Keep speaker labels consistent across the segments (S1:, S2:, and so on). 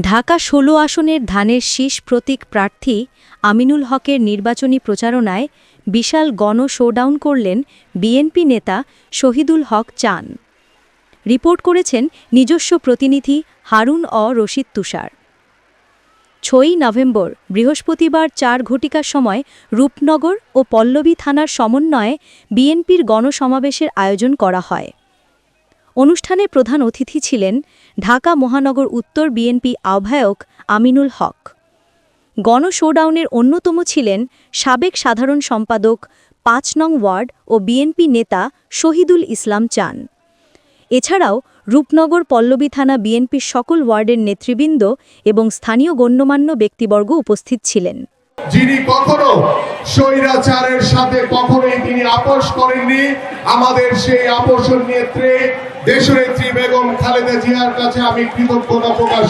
S1: ঢাকা ১৬ আসনের ধানের শীষ প্রতীক প্রার্থী আমিনুল হকের নির্বাচনী প্রচারণায় বিশাল গণ শোডাউন করলেন বিএনপি নেতা শহীদুল হক চান। রিপোর্ট করেছেন নিজস্ব প্রতিনিধি হারুন রশিদ তুষার। ৬ই নভেম্বর বৃহস্পতিবার ৪ ঘটিকার সময় রূপনগর ও পল্লবী থানার সমন্বয়ে বিএনপির গণসমাবেশের আয়োজন করা হয়। অনুষ্ঠানে প্রধান অতিথি ছিলেন ঢাকা মহানগর উত্তর বিএনপি আহ্বায়ক আমিনুল হক। গণ শোডাউনের অন্যতম ছিলেন সাবেক সাধারণ সম্পাদক ৫ নং ওয়ার্ড ও বিএনপি নেতা শহীদুল ইসলাম চান। এছাড়াও রূপনগর পল্লবী থানা বিএনপির সকল ওয়ার্ডের নেতৃবৃন্দ এবং স্থানীয় গণ্যমান্য ব্যক্তিবর্গ উপস্থিত ছিলেন।
S2: যিনি কখনো স্বৈরাচারের সাথে কখনোই তিনি আপোষ করেননি, আমাদের সেই আপোষের নেত্রী দেশনেত্রী বেগম খালেদা জিয়ার কাছে আমি কৃতজ্ঞতা প্রকাশ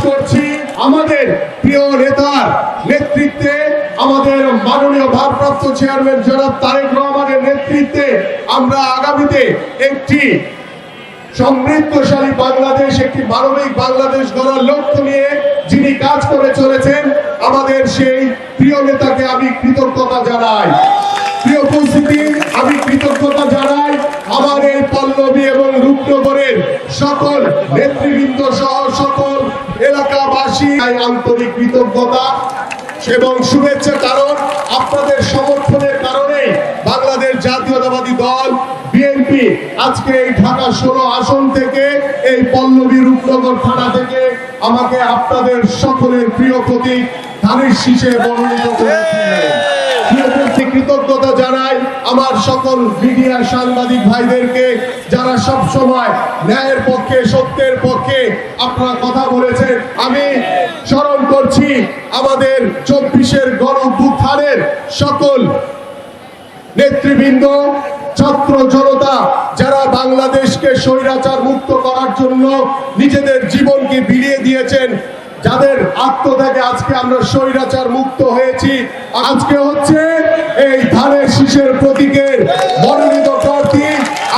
S2: করছি। আমাদের প্রিয় নেতার নেতৃত্বে, আমাদের মাননীয় ভারপ্রাপ্ত চেয়ারম্যান জনাব তারেক রহমানের নেতৃত্বে আমরা আগামীতে একটি সমৃদ্ধশালী বাংলাদেশ, একটি মানবিক বাংলাদেশ গড়ার লক্ষ্য নিয়ে যিনি কাজ করে চলেছেন, আমাদের সেই প্রিয় নেতাকে আমি কৃতজ্ঞতা জানাই। প্রিয় উপস্থিতি, আমি কৃতজ্ঞতা জানাই আমার এই পল্লবী এবং রূপনগরের সকল নেতৃবৃন্দ সহ সকল এলাকাবাসী আন্তরিক কৃতজ্ঞতা এবং শুভেচ্ছা। কারণ আপনাদের সমর্থনের কারণে বাংলাদেশ জাতীয়তাবাদী দল বিএনপি আজকে এই ঢাকা ১৬ আসন থেকে, এই পল্লবী রূপনগর থানা থেকে আমাকে আপনাদের সকলের প্রিয় প্রতীক ধানের শীষে মনোনীত করেছিলেন। কৃতজ্ঞতা জানাই আমার সকল মিডিয়া সাংবাদিক ভাইদেরকে, যারা সব সময় ন্যায়ের পক্ষে, সত্যের পক্ষে আপনারা কথা বলেছেন। আমি স্মরণ করছি আমাদের ২৪-এর গণ অভ্যুত্থানের সকল নেতৃবৃন্দ, ছাত্র জনতা, যারা বাংলাদেশকে স্বৈরাচার মুক্ত করার জন্য নিজেদের জীবনকে বিলিয়ে দিয়েছেন, যাদের আত্মত্যাগে আজকে আমরা স্বৈরাচার মুক্ত হয়েছি। আজকে হচ্ছে এই ধানের শীষের প্রতীকের মনোনীত প্রার্থী,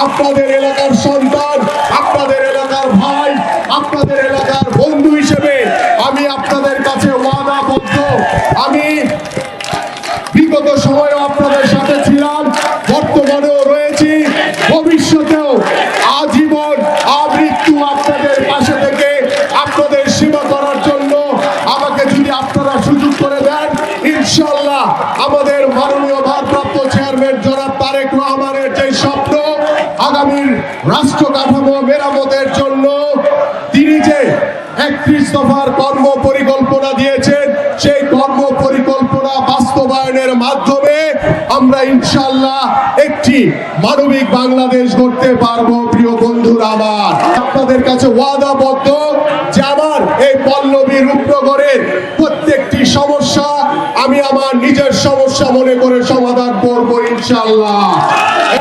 S2: আপনাদের এলাকার সন্তান, আপনাদের এলাকার ভাই, আপনাদের এলাকার বন্ধু হিসেবে আমি আপনাদের কাছে ওয়াদাবদ্ধ। আমি বিগত সময়েও আপনাদের সাথে ছিলাম, বর্তমানেও রয়েছি, ভবিষ্যতেও আজীবন আমৃত্যু আপনাদের পাশে থেকে আপনাদের সেবা করার জন্য আমাকে যদি আপনারা সুযোগ করে দেন, ইনশাআল্লাহ আমাদের মাননীয় ভারপ্রাপ্ত চেয়ারম্যান জনাব তারেক রহমানের যে স্বপ্ন আগামীর রাষ্ট্র কাঠামো মেরামতের জন্য তিনি যে ৩১ দফার কর্ম পরিকল্পনা দিয়েছেন, সেই কর্ম পরিকল্পনা বাস্তবায়নের মাধ্যমে আমরা ইনশাআল্লাহ একটি মানবিক বাংলাদেশ গড়তে পারবো। প্রিয় বন্ধুরা, আমার আপনাদের কাছে ওয়াদাবদ্ধ যে আমার এই পল্লবী রূপনগরের প্রত্যেকটি সমস্যা আমি আমার নিজের সমস্যা মনে করে সমাধান করব ইনশাআল্লাহ।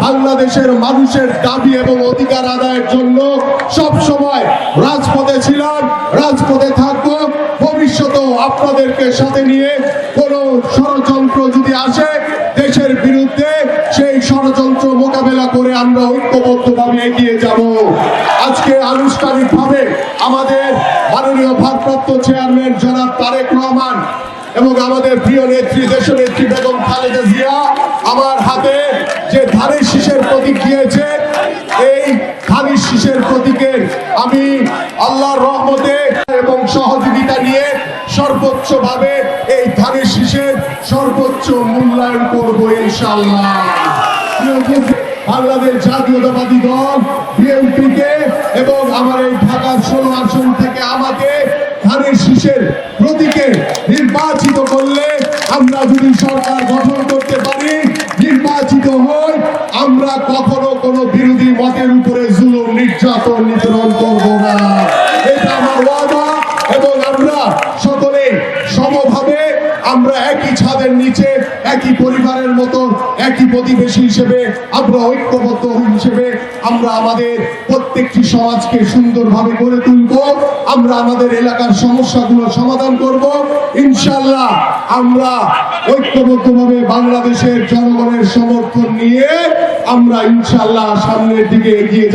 S2: বাংলাদেশের মানুষের দাবি এবং অধিকার আদায়ের জন্য সব সময় রাজপথে ছিলাম, রাজপথে থাকবো, ভবিষ্যতেও আপনাদেরকে সাথে নিয়ে কোন ষড়যন্ত্র যদি আসে দেশের বিরুদ্ধে, সেই ষড়যন্ত্র মোকাবেলা করে আমরা ঐক্যবদ্ধভাবে এগিয়ে যাব। আজকে আনুষ্ঠানিকভাবে আমাদের মাননীয় ভারপ্রাপ্ত চেয়ারম্যান জনাব তারেক রহমান এবং আমাদের প্রিয় নেত্রী দেশনেত্রী বেগম খালেদা জিয়া আমার হাতে যে ধানের শীষের প্রতীক দিয়েছে, এই ধানের শীষের প্রতীকের আমি আল্লাহর রহমতে এবং সহযোগিতা নিয়ে সর্বোচ্চভাবে এই ধানের শীষের সর্বোচ্চ মূল্যায়ন করবো ইনশাআল্লাহ। বাংলাদেশ জাতীয়তাবাদী দল বিএনপিকে এবং আমার এই ঢাকা ১৬ আসন থেকে আমাকে ধানের শীষের প্রতীকে নির্বাচিত করলে, আমরা যদি সরকার গঠন করতে পারি, নির্বাচিত হই, আমরা কখনো কোনো বিরোধী মতের উপরে জুলুম নির্যাতন নিপীড়ন করব না। এটা আমার ওয়াদা। এবং আমরা সকলে সমভাবে, আমরা একই ছাদের নিচে, একই পরিবারের মতো, একই প্রতিবেশী হিসেবে, আমরা ঐক্যবদ্ধ হিসেবে আমরা আমাদের প্রত্যেকটি সমাজকে সুন্দরভাবে গড়ে তুলব। আমরা আমাদের এলাকার সমস্যাগুলো সমাধান করব ইনশাআল্লাহ। আমরা ঐক্যবদ্ধভাবে বাংলাদেশের জনগণের সমর্থন নিয়ে আমরা ইনশাআল্লাহ সামনের দিকে এগিয়ে